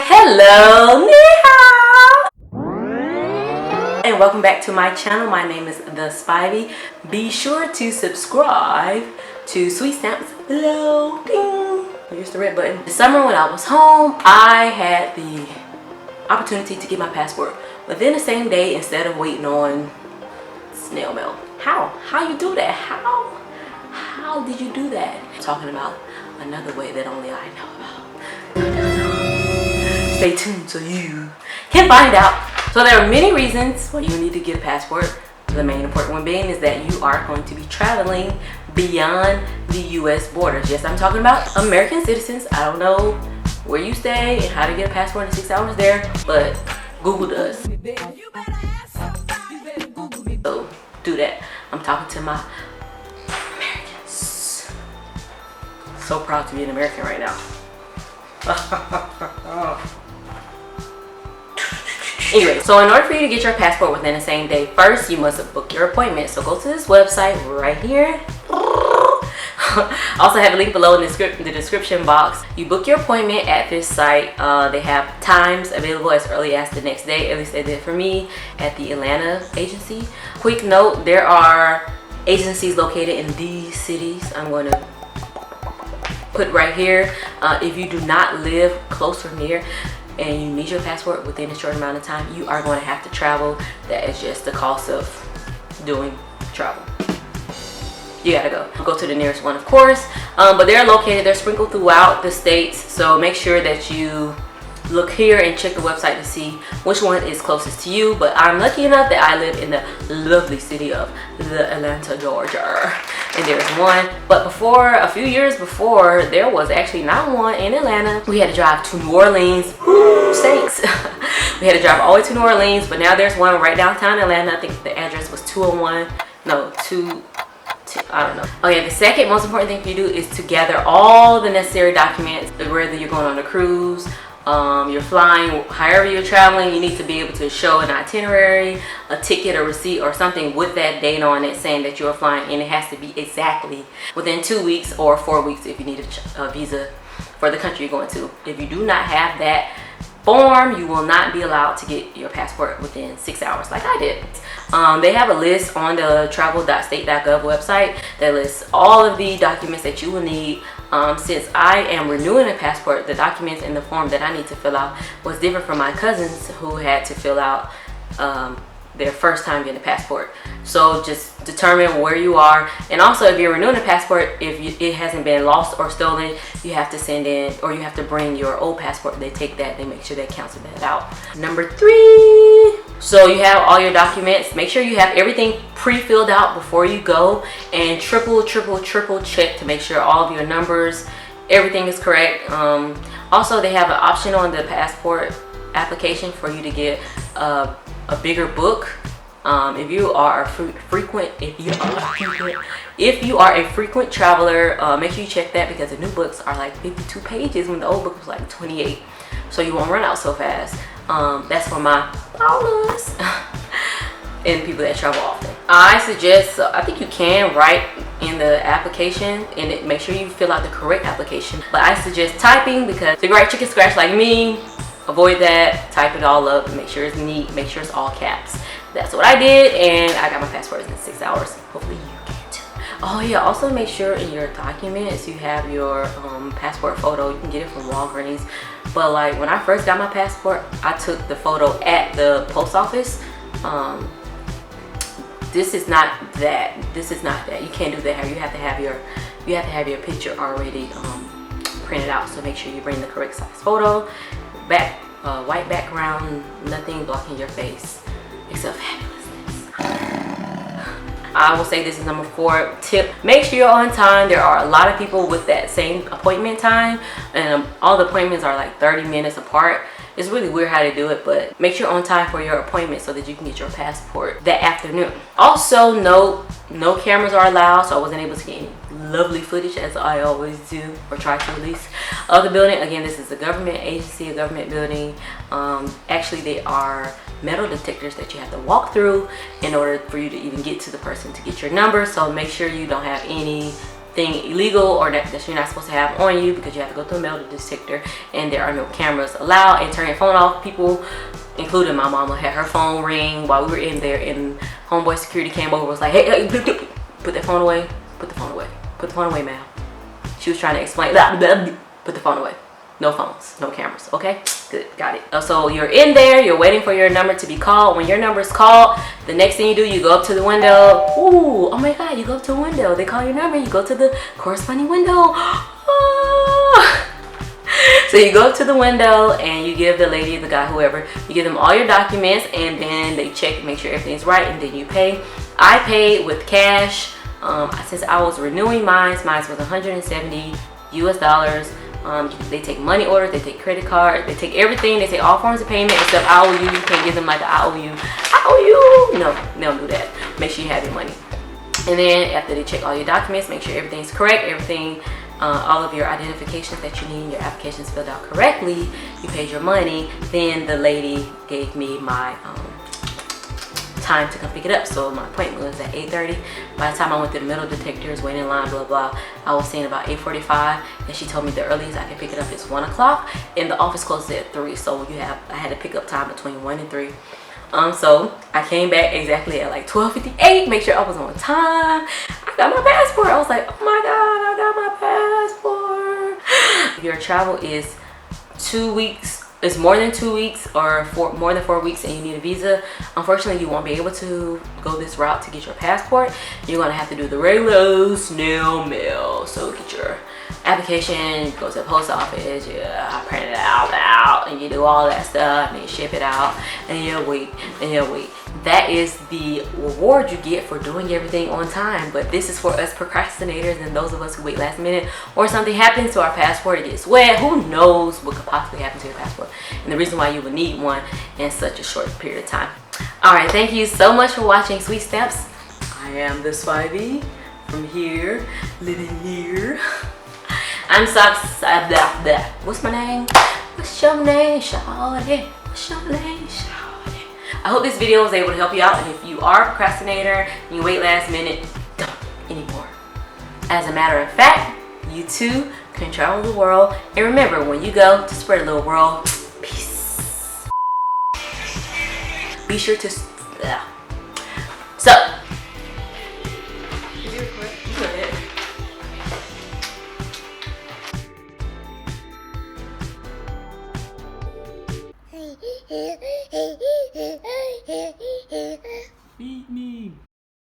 Hello, ni hao, and welcome back to my channel. My name is The Spivey. Be sure to subscribe to Suitestamps below. Ding! Here's the red button. This summer when I was home, I had the opportunity to get my passport within the same day instead of waiting on snail mail. How you do that? How did you do that? I'm talking about another way that only I know about. Stay tuned so you can find out. So there are many reasons why you need to get a passport. The main important one being is that you are going to be traveling beyond the US borders. Yes, I'm talking about American citizens. I don't know where you stay and how to get a passport in 6 hours there, but Google does. So do that. I'm talking to my Americans. So proud to be an American right now. Anyway, so in order for you to get your passport within the same day, first you must book your appointment. So go to this website right here. Also have a link below in the description box. You book your appointment at this site. They have times available as early as the next day. At least they did for me at the Atlanta agency. Quick note, there are agencies located in these cities. I'm going to put right here. If you do not live close or near and you need your passport within a short amount of time, you are going to have to travel. That is just the cost of doing travel. You gotta go to the nearest one, of course, but they're sprinkled throughout the states, so make sure that you look here and check the website to see which one is closest to you. But I'm lucky enough that I live in the lovely city of Atlanta, Georgia, and there's one. But a few years before, there was actually not one in Atlanta. We had to drive to New Orleans. Woo, sakes. We had to drive all the way to New Orleans, but now there's one right downtown Atlanta. I think the address was 201, no, 2, I don't know. Okay, the second most important thing for you to do is to gather all the necessary documents. Whether you're going on a cruise, you're flying, however you're traveling, you need to be able to show an itinerary, a ticket, a receipt, or something with that date on it saying that you're flying, and it has to be exactly within 2 weeks or 4 weeks if you need a visa for the country you're going to. If you do not have that form, you will not be allowed to get your passport within 6 hours like I did. They have a list on the travel.state.gov website that lists all of the documents that you will need. Since I am renewing a passport, the documents in the form that I need to fill out was different from my cousins who had to fill out their first time getting a passport. So just determine where you are, and also if you're renewing a passport, if it hasn't been lost or stolen, you have to send in, or you have to bring your old passport. They take that, they make sure they cancel that out. Number 3, so you have all your documents. Make sure you have everything pre-filled out before you go, and triple check to make sure all of your numbers, everything is correct. Also, they have an option on the passport application for you to get a bigger book. If you are a frequent traveler, make sure you check that, because the new books are like 52 pages when the old book was like 28, so you won't run out so fast. That's for my followers and people that travel often. I suggest, I think you can write in the application, and make sure you fill out the correct application, but I suggest typing, because if you write chicken scratch like me, avoid that. Type it all up and make sure it's neat, make sure it's all caps. That's what I did, and I got my passport in 6 hours. Hopefully you can too. Oh yeah, also make sure in your documents you have your passport photo. You can get it from Walgreens, but like when I first got my passport, I took the photo at the post office. This is not that. You can't do that here. You have to have your picture already printed out. So make sure you bring the correct size photo. White background, nothing blocking your face except fabulousness. I will say this is number 4 tip. Make sure you're on time. There are a lot of people with that same appointment time, and all the appointments are like 30 minutes apart. It's really weird how they do it, but make sure you're on time for your appointment so that you can get your passport that afternoon. Also note, no cameras are allowed, so I wasn't able to get any lovely footage, as I always do, or try to at least, of the building. Again, this is a government agency, a government building. Actually, they are metal detectors that you have to walk through in order for you to even get to the person to get your number. So make sure you don't have anything anything illegal or that you're not supposed to have on you, because you have to go through a metal detector and there are no cameras allowed. And turn your phone off. People, including my mama, had her phone ring while we were in there, and homeboy security came over, was like, hey, put that phone away, put the phone away, put the phone away, ma'am. She was trying to explain, put the phone away. No phones, no cameras, okay? Good, got it. So you're in there, you're waiting for your number to be called. When your number is called, the next thing you do, you go up to the window. Ooh, oh my God, you go up to a window. They call your number, you go to the corresponding window. So you go up to the window and you give the lady, the guy, whoever, you give them all your documents, and then they check, make sure everything's right, and then you pay. I paid with cash. Since I was renewing mine was $170 US. They take money orders, they take credit cards, they take everything, they take all forms of payment except I owe you. You can't give them like I owe you. No, they don't do that. Make sure you have your money. And then after they check all your documents, make sure everything's correct, all of your identifications that you need, your application's filled out correctly, you paid your money. Then the lady gave me my time to come pick it up. So my appointment was at 8:30. By the time I went through the metal detectors, waiting in line, blah blah, I was seeing about 8:45, and she told me the earliest I can pick it up is 1 o'clock, and the office closes at 3. So I had a pickup time between 1 and 3. So I came back exactly at like 12:58, make sure I was on time. I got my passport. I was like, oh my God, I got my passport. If your travel is 2 weeks, it's more than 2 weeks or more than 4 weeks, and you need a visa, unfortunately you won't be able to go this route to get your passport. You're gonna have to do the regular snail mail. So get your application, go to the post office, I print it out, and you do all that stuff, and you ship it out, and you wait, and you wait. That is the reward you get for doing everything on time. But this is for us procrastinators and those of us who wait last minute, or something happens to our passport, it gets wet, who knows what could possibly happen to your passport, and the reason why you would need one in such a short period of time. All right, thank you so much for watching Suitestamps. I am the Spivey from here, living here. I'm so excited. What's my name? What's your name, shawty? What's your name, shawty? I hope this video was able to help you out, and if you are a procrastinator and you wait last minute, don't anymore. As a matter of fact, you too can travel the world, and remember, when you go, to spread a little world peace. Be sure to so